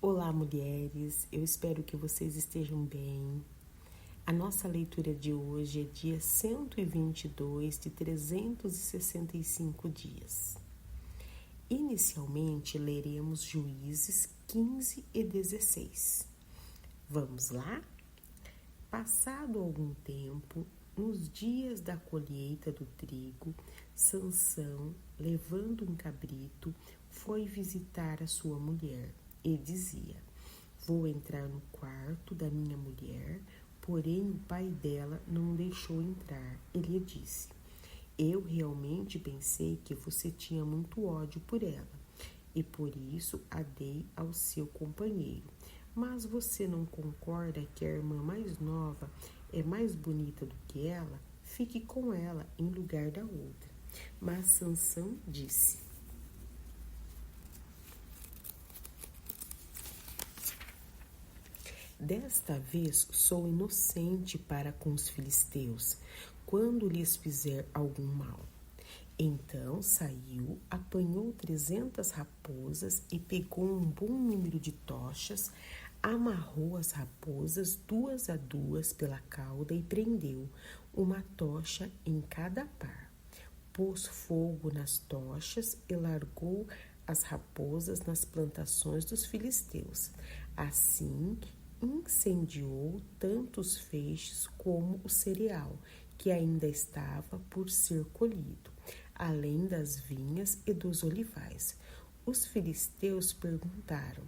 Olá, mulheres, eu espero que vocês estejam bem. A nossa leitura de hoje é dia 122 de 365 dias. Inicialmente, leremos Juízes 15 e 16. Vamos lá? Passado algum tempo, nos dias da colheita do trigo, Sansão, levando um cabrito, foi visitar a sua mulher e dizia: Vou entrar no quarto da minha mulher, porém o pai dela não deixou entrar. Ele disse: Eu realmente pensei que você tinha muito ódio por ela, e por isso a dei ao seu companheiro. Mas você não concorda que a irmã mais nova é mais bonita do que ela? Fique com ela em lugar da outra. Mas Sansão disse: Desta vez sou inocente para com os filisteus, quando lhes fizer algum mal. Então saiu, apanhou 300 raposas e pegou um bom número de tochas, amarrou as raposas 2 a 2 pela cauda e prendeu uma tocha em cada par. Pôs fogo nas tochas e largou as raposas nas plantações dos filisteus. Assim, incendiou tanto os feixes como o cereal, que ainda estava por ser colhido, além das vinhas e dos olivais. Os filisteus perguntaram: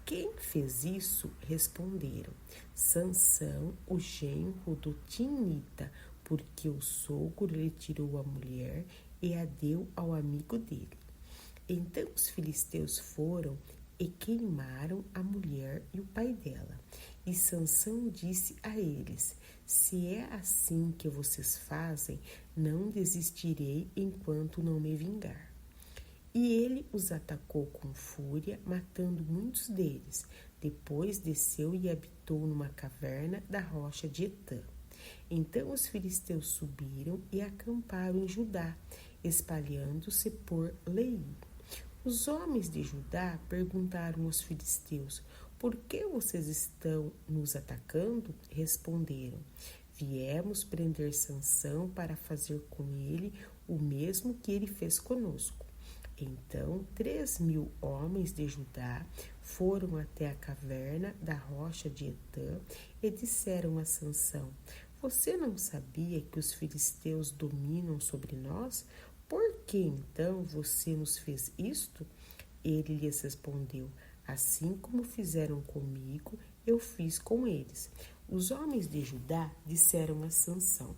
Quem fez isso? Responderam: Sansão, o genro do Timnita, porque o sogro lhe tirou a mulher e a deu ao amigo dele. Então os filisteus foram e queimaram a mulher e o pai dela. E Sansão disse a eles: Se é assim que vocês fazem, não desistirei enquanto não me vingar. E ele os atacou com fúria, matando muitos deles. Depois desceu e habitou numa caverna da rocha de Etã. Então os filisteus subiram e acamparam em Judá, espalhando-se por Leí. Os homens de Judá perguntaram aos filisteus: Por que vocês estão nos atacando? Responderam: Viemos prender Sansão para fazer com ele o mesmo que ele fez conosco. Então 3.000 homens de Judá foram até a caverna da rocha de Etã e disseram a Sansão: Você não sabia que os filisteus dominam sobre nós? Por que então você nos fez isto? Ele lhes respondeu: Assim como fizeram comigo, eu fiz com eles. Os homens de Judá disseram a Sansão: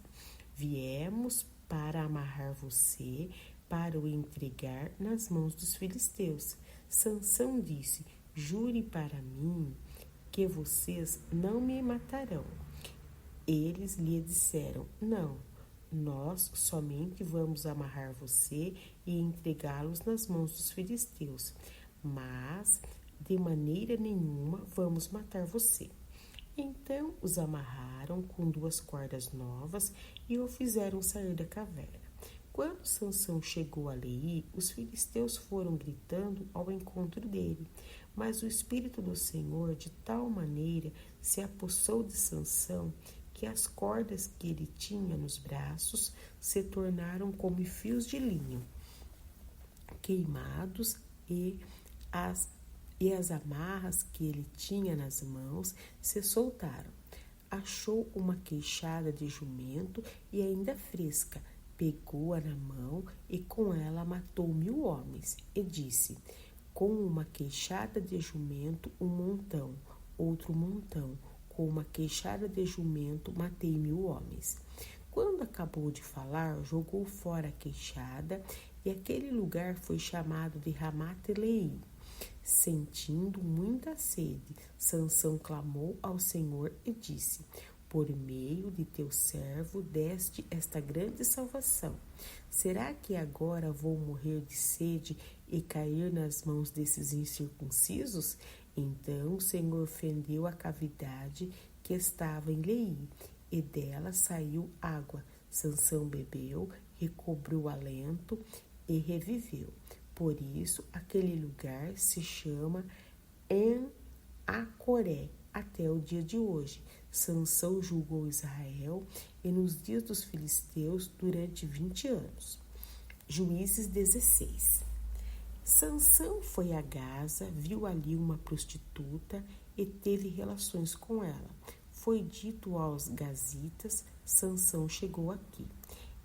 Viemos para amarrar você, para o entregar nas mãos dos filisteus. Sansão disse: Jure para mim que vocês não me matarão. Eles lhe disseram: Não, nós somente vamos amarrar você e entregá-los nas mãos dos filisteus, mas de maneira nenhuma vamos matar você. Então os amarraram com 2 cordas novas e o fizeram sair da caverna. Quando Sansão chegou a Leí, os filisteus foram gritando ao encontro dele, mas o Espírito do Senhor de tal maneira se apossou de Sansão que as cordas que ele tinha nos braços se tornaram como fios de linho queimados e as amarras que ele tinha nas mãos se soltaram. Achou uma queixada de jumento e ainda fresca, pegou-a na mão e com ela matou 1.000 homens. E disse: Com uma queixada de jumento, um montão, outro montão. Com uma queixada de jumento, matei 1.000 homens. Quando acabou de falar, jogou fora a queixada e aquele lugar foi chamado de Ramate-Leí. Sentindo muita sede, Sansão clamou ao Senhor e disse: Por meio de teu servo deste esta grande salvação. Será que agora vou morrer de sede e cair nas mãos desses incircuncisos? Então o Senhor fendeu a cavidade que estava em Leí, e dela saiu água. Sansão bebeu, recobrou o alento e reviveu. Por isso aquele lugar se chama a Coré até o dia de hoje. Sansão julgou Israel e nos dias dos filisteus durante 20 anos. Juízes 16. Sansão foi a Gaza, viu ali uma prostituta e teve relações com ela. Foi dito aos gazitas: Sansão chegou aqui.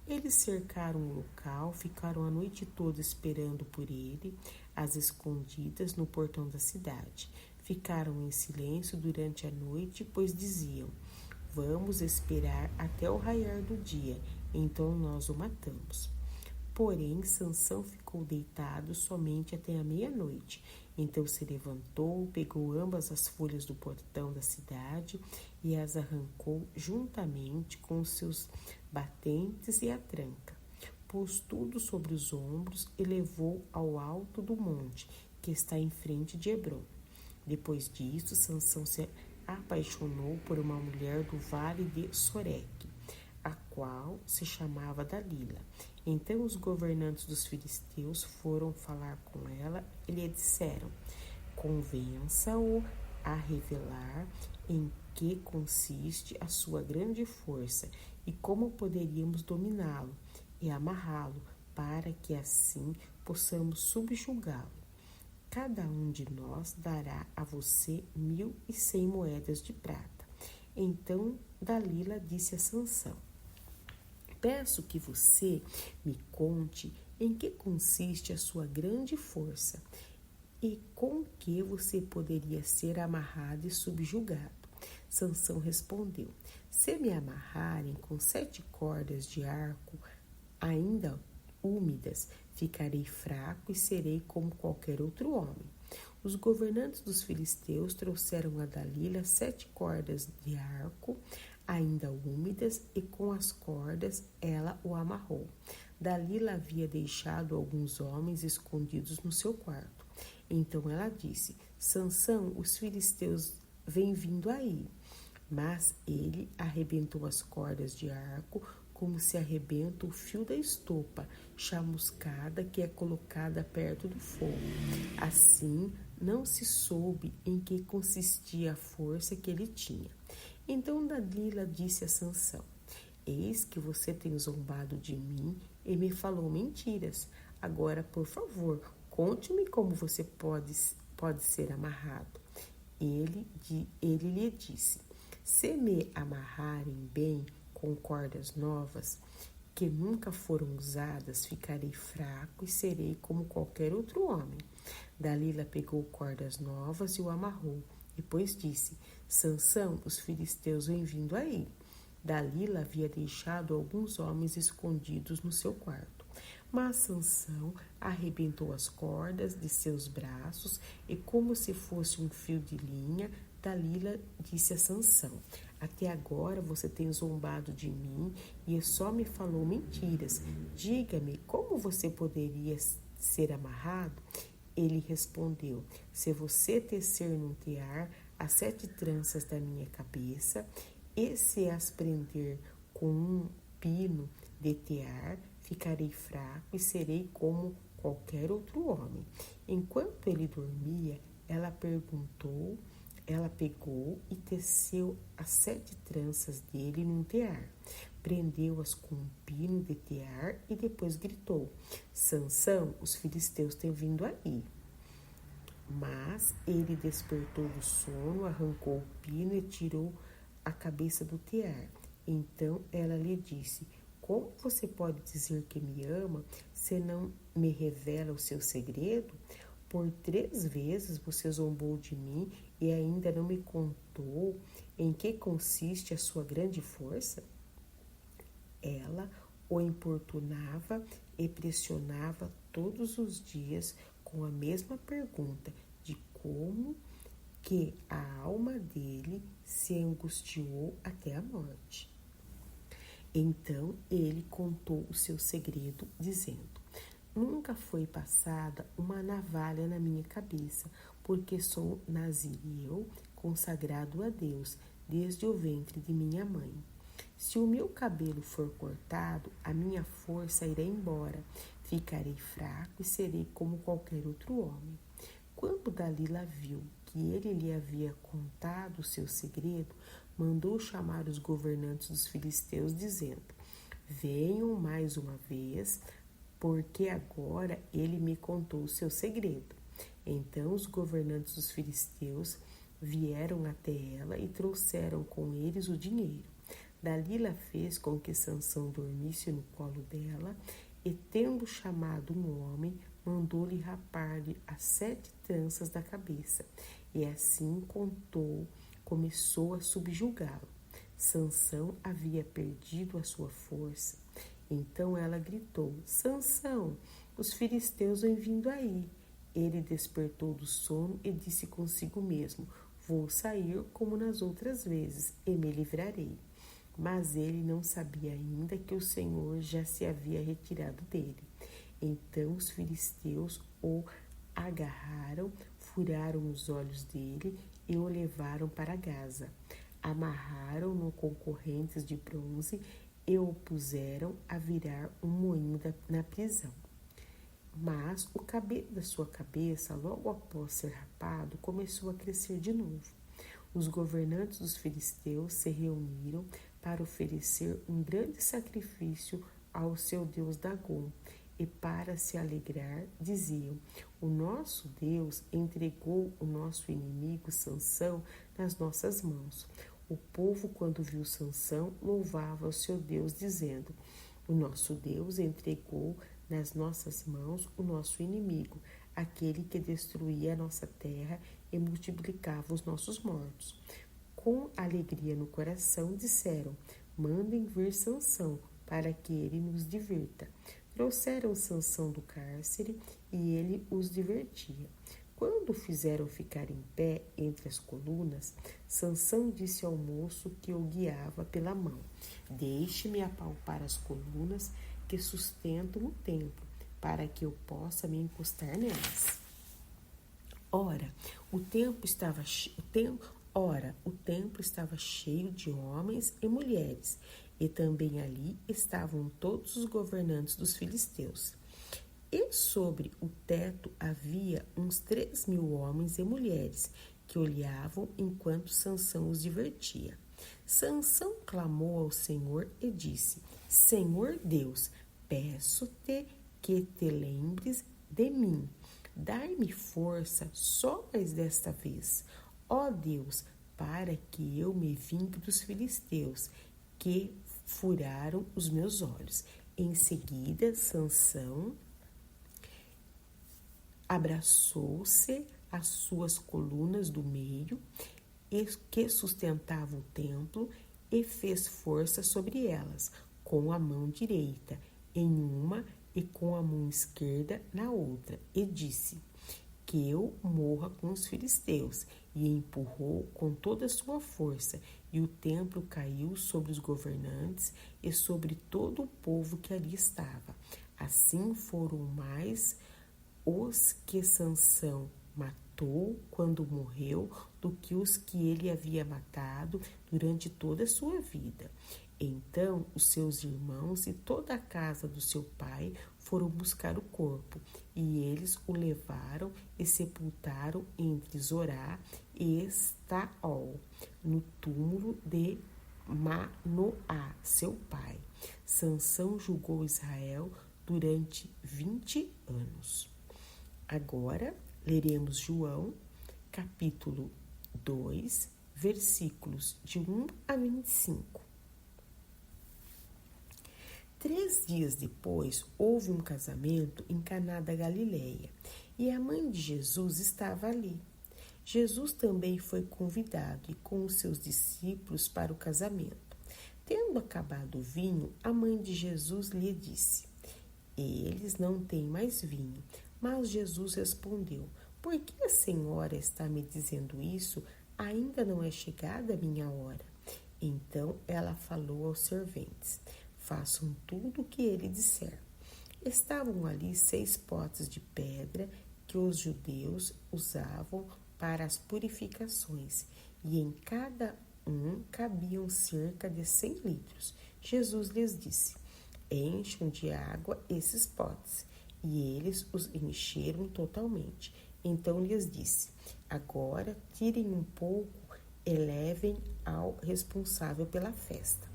Eles cercaram o local, ficaram a noite toda esperando por ele, às escondidas no portão da cidade. Ficaram em silêncio durante a noite, pois diziam: vamos esperar até o raiar do dia, então nós o matamos. Porém, Sansão ficou deitado somente até a meia-noite. Então se levantou, pegou ambas as folhas do portão da cidade e as arrancou juntamente com os seus batentes e a tranca. Pôs tudo sobre os ombros e levou ao alto do monte, que está em frente de Hebrom. Depois disso, Sansão se apaixonou por uma mulher do vale de Soreque, a qual se chamava Dalila. Então os governantes dos filisteus foram falar com ela e lhe disseram: convença-o a revelar em que consiste a sua grande força e como poderíamos dominá-lo e amarrá-lo, para que assim possamos subjugá-lo. Cada um de nós dará a você 1.100 moedas de prata. Então Dalila disse a Sansão: peço que você me conte em que consiste a sua grande força e com que você poderia ser amarrado e subjugado. Sansão respondeu: se me amarrarem com 7 cordas de arco ainda úmidas, ficarei fraco e serei como qualquer outro homem. Os governantes dos filisteus trouxeram a Dalila 7 cordas de arco ainda úmidas, e com as cordas ela o amarrou. Dalila havia deixado alguns homens escondidos no seu quarto. Então ela disse: Sansão, os filisteus vêm vindo aí. Mas ele arrebentou as cordas de arco como se arrebenta o fio da estopa chamuscada que é colocada perto do fogo. Assim, não se soube em que consistia a força que ele tinha. Então Dalila disse a Sansão: eis que você tem zombado de mim e me falou mentiras. Agora, por favor, conte-me como você pode ser amarrado. Ele lhe disse: se me amarrarem bem com cordas novas, que nunca foram usadas, ficarei fraco e serei como qualquer outro homem. Dalila pegou cordas novas e o amarrou. Depois disse: Sansão, os filisteus vêm vindo aí. Dalila havia deixado alguns homens escondidos no seu quarto. Mas Sansão arrebentou as cordas de seus braços e, como se fosse um fio de linha, Dalila disse a Sansão: até agora você tem zombado de mim e só me falou mentiras. Diga-me, como você poderia ser amarrado? Ele respondeu: se você tecer num tear as 7 tranças da minha cabeça e se as prender com um pino de tear, ficarei fraco e serei como qualquer outro homem. Enquanto ele dormia, ela pegou e teceu as 7 tranças dele num tear. Prendeu-as com um pino de tear e depois gritou: Sansão, os filisteus têm vindo aí. Mas ele despertou do sono, arrancou o pino e tirou a cabeça do tear. Então ela lhe disse: como você pode dizer que me ama se não me revela o seu segredo? Por 3 vezes você zombou de mim e ainda não me contou em que consiste a sua grande força? Ela o importunava e pressionava todos os dias com a mesma pergunta de como que a alma dele se angustiou até a morte. Então ele contou o seu segredo, dizendo: nunca foi passada uma navalha na minha cabeça, porque sou nazireu consagrado a Deus desde o ventre de minha mãe. Se o meu cabelo for cortado, a minha força irá embora. Ficarei fraco e serei como qualquer outro homem. Quando Dalila viu que ele lhe havia contado o seu segredo, mandou chamar os governantes dos filisteus, dizendo: venham mais uma vez, porque agora ele me contou o seu segredo. Então os governantes dos filisteus vieram até ela e trouxeram com eles o dinheiro. Dalila fez com que Sansão dormisse no colo dela e, tendo chamado um homem, mandou-lhe rapar-lhe as 7 tranças da cabeça. E assim começou a subjugá-lo. Sansão havia perdido a sua força. Então ela gritou: Sansão, os filisteus vêm vindo aí. Ele despertou do sono e disse consigo mesmo: vou sair como nas outras vezes e me livrarei. Mas ele não sabia ainda que o Senhor já se havia retirado dele. Então os filisteus o agarraram, furaram os olhos dele e o levaram para Gaza. Amarraram-no com correntes de bronze e o puseram a virar um moinho na prisão. Mas o cabelo da sua cabeça, logo após ser rapado, começou a crescer de novo. Os governantes dos filisteus se reuniram para oferecer um grande sacrifício ao seu deus Dagom, e para se alegrar diziam: o nosso Deus entregou o nosso inimigo Sansão nas nossas mãos. O povo, quando viu Sansão, louvava o seu Deus, dizendo: o nosso Deus entregou nas nossas mãos o nosso inimigo, aquele que destruía a nossa terra e multiplicava os nossos mortos. Com alegria no coração, disseram: mandem vir Sansão, para que ele nos divirta. Trouxeram Sansão do cárcere e ele os divertia. Quando o fizeram ficar em pé entre as colunas, Sansão disse ao moço que o guiava pela mão: deixe-me apalpar as colunas que sustentam o templo, para que eu possa me encostar nelas. Ora, o templo estava cheio de homens e mulheres, e também ali estavam todos os governantes dos filisteus. E sobre o teto havia uns 3.000 homens e mulheres que olhavam enquanto Sansão os divertia. Sansão clamou ao Senhor e disse: Senhor Deus, peço-te que te lembres de mim. Dai-me força só mais desta vez, ó Deus, para que eu me vingue dos filisteus, que furaram os meus olhos. Em seguida, Sansão abraçou-se às suas colunas do meio, que sustentavam o templo, e fez força sobre elas, com a mão direita em uma e com a mão esquerda na outra, e disse: que eu morra com os filisteus. E empurrou com toda a sua força, e o templo caiu sobre os governantes e sobre todo o povo que ali estava. Assim foram mais os que Sansão matou quando morreu do que os que ele havia matado durante toda a sua vida. Então os seus irmãos e toda a casa do seu pai foram buscar o corpo, e eles o levaram e sepultaram entre Zorá e Estaol, no túmulo de Manoá, seu pai. Sansão julgou Israel durante 20 anos. Agora leremos João, capítulo 2, versículos de 1 a 25. 3 dias depois, houve um casamento em Caná da Galileia, e a mãe de Jesus estava ali. Jesus também foi convidado e com os seus discípulos para o casamento. Tendo acabado o vinho, a mãe de Jesus lhe disse: eles não têm mais vinho. Mas Jesus respondeu: por que a senhora está me dizendo isso? Ainda não é chegada a minha hora. Então ela falou aos serventes: façam tudo o que ele disser. Estavam ali 6 potes de pedra que os judeus usavam para as purificações, e em cada um cabiam cerca de 100 litros. Jesus lhes disse: encham de água esses potes. E eles os encheram totalmente. Então lhes disse: agora tirem um pouco e levem ao responsável pela festa.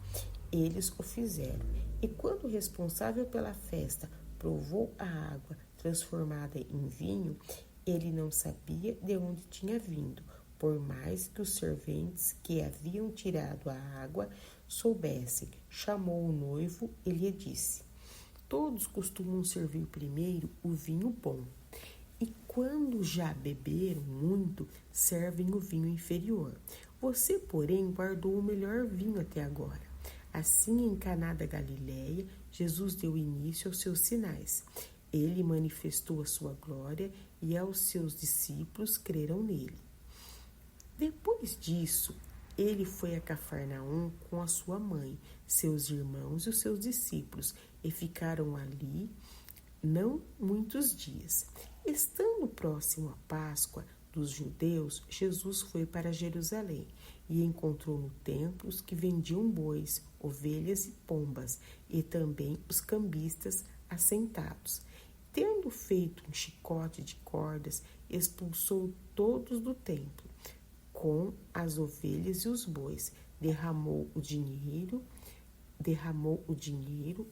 Eles o fizeram. E quando o responsável pela festa provou a água transformada em vinho, ele não sabia de onde tinha vindo, por mais que os serventes que haviam tirado a água soubessem. Chamou o noivo e lhe disse: todos costumam servir primeiro o vinho bom, e quando já beberam muito, servem o vinho inferior. Você, porém, guardou o melhor vinho até agora. Assim, em Caná da Galileia, Jesus deu início aos seus sinais. Ele manifestou a sua glória e aos seus discípulos creram nele. Depois disso, ele foi a Cafarnaum com a sua mãe, seus irmãos e os seus discípulos, e ficaram ali não muitos dias. Estando próximo à Páscoa dos judeus, Jesus foi para Jerusalém e encontrou no templo os que vendiam bois, ovelhas e pombas, e também os cambistas assentados. Tendo feito um chicote de cordas, expulsou todos do templo, com as ovelhas e os bois, derramou o dinheiro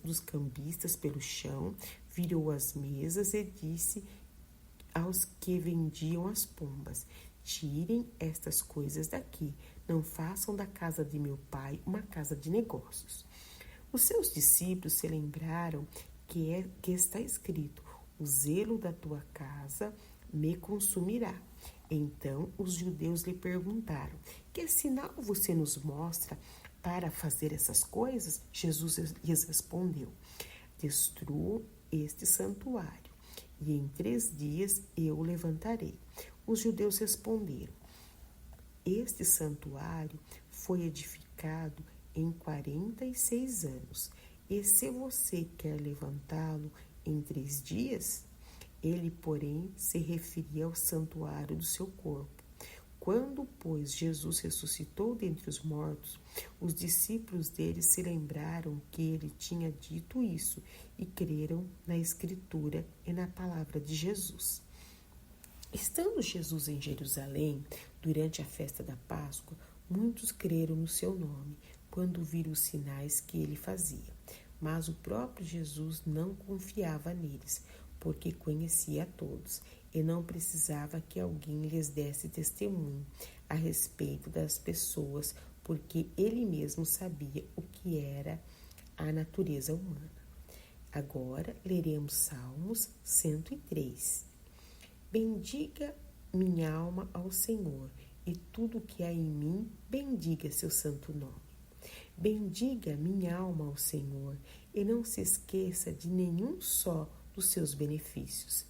dos cambistas pelo chão, virou as mesas e disse aos que vendiam as pombas: tirem estas coisas daqui, não façam da casa de meu pai uma casa de negócios. Os seus discípulos se lembraram que está escrito: o zelo da tua casa me consumirá. Então os judeus lhe perguntaram: que sinal você nos mostra para fazer essas coisas? Jesus lhes respondeu: destruam este santuário, e em 3 dias eu o levantarei. Os judeus responderam: este santuário foi edificado em 46 anos, e se você quer levantá-lo em 3 dias? Ele, porém, se referia ao santuário do seu corpo. Quando, pois, Jesus ressuscitou dentre os mortos, os discípulos dele se lembraram que ele tinha dito isso e creram na Escritura e na palavra de Jesus. Estando Jesus em Jerusalém, durante a festa da Páscoa, muitos creram no seu nome, quando viram os sinais que ele fazia. Mas o próprio Jesus não confiava neles, porque conhecia a todos e não precisava que alguém lhes desse testemunho a respeito das pessoas, porque ele mesmo sabia o que era a natureza humana. Agora leremos Salmos 103. Bendiga minha alma ao Senhor, e tudo que há em mim, bendiga seu santo nome. Bendiga minha alma ao Senhor, e não se esqueça de nenhum só dos seus benefícios.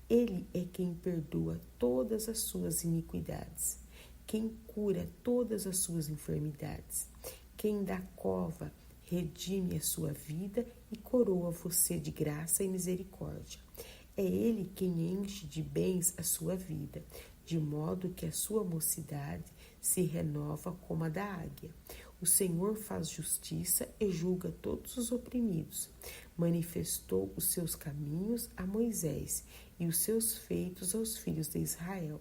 Ele é quem perdoa todas as suas iniquidades, quem cura todas as suas enfermidades, quem da cova redime a sua vida e coroa você de graça e misericórdia. É ele quem enche de bens a sua vida, de modo que a sua mocidade se renova como a da águia. O Senhor faz justiça e julga todos os oprimidos. Manifestou os seus caminhos a Moisés e os seus feitos aos filhos de Israel.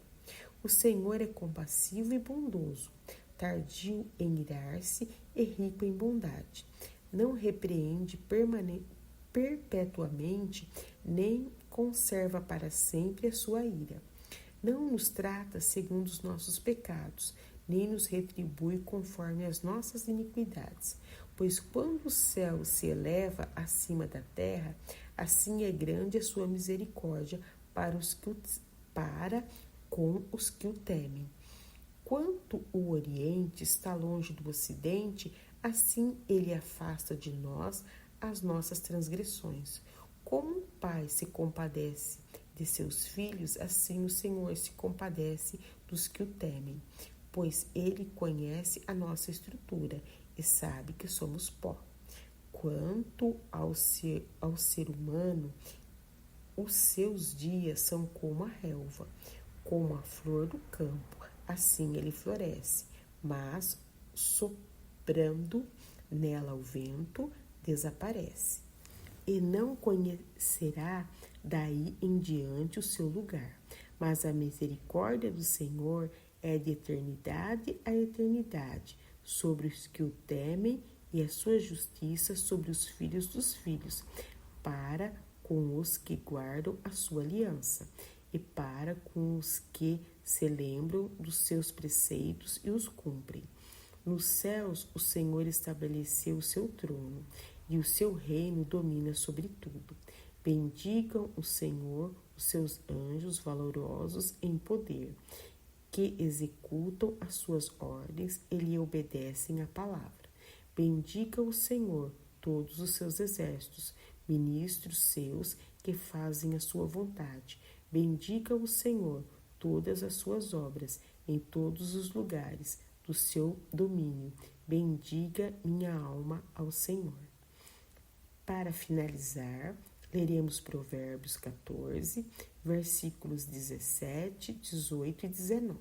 O Senhor é compassivo e bondoso, tardio em irar-se e rico em bondade. Não repreende perpetuamente, nem conserva para sempre a sua ira. Não nos trata segundo os nossos pecados, nem nos retribui conforme as nossas iniquidades. Pois quando o céu se eleva acima da terra, assim é grande a sua misericórdia para com os que o temem. Quanto o Oriente está longe do Ocidente, assim ele afasta de nós as nossas transgressões. Como um pai se compadece de seus filhos, assim o Senhor se compadece dos que o temem, pois ele conhece a nossa estrutura e sabe que somos pó. Quanto ao ser humano, os seus dias são como a relva, como a flor do campo, assim ele floresce, mas soprando nela o vento, desaparece. E não conhecerá daí em diante o seu lugar, mas a misericórdia do Senhor é de eternidade a eternidade sobre os que o temem e a sua justiça sobre os filhos dos filhos, para com os que guardam a sua aliança e para com os que se lembram dos seus preceitos e os cumprem. Nos céus o Senhor estabeleceu o seu trono e o seu reino domina sobre tudo. Bendigam o Senhor os seus anjos valorosos em poder, que executam as suas ordens e lhe obedecem à palavra. Bendiga o Senhor todos os seus exércitos, ministros seus que fazem a sua vontade. Bendiga o Senhor todas as suas obras em todos os lugares do seu domínio. Bendiga minha alma ao Senhor. Para finalizar, leremos Provérbios 14, versículos 17, 18 e 19.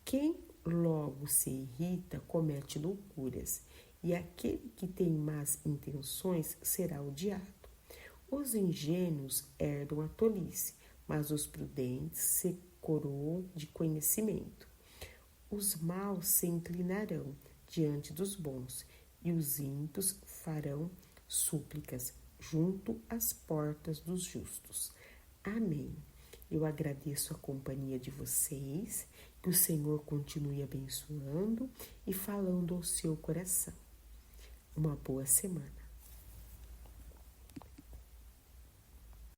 Quem logo se irrita comete loucuras, e aquele que tem más intenções será odiado. Os ingênuos herdam a tolice, mas os prudentes se coroam de conhecimento. Os maus se inclinarão diante dos bons, e os ímpios farão súplicas junto às portas dos justos. Amém. Eu agradeço a companhia de vocês, que o Senhor continue abençoando e falando ao seu coração. Uma boa semana.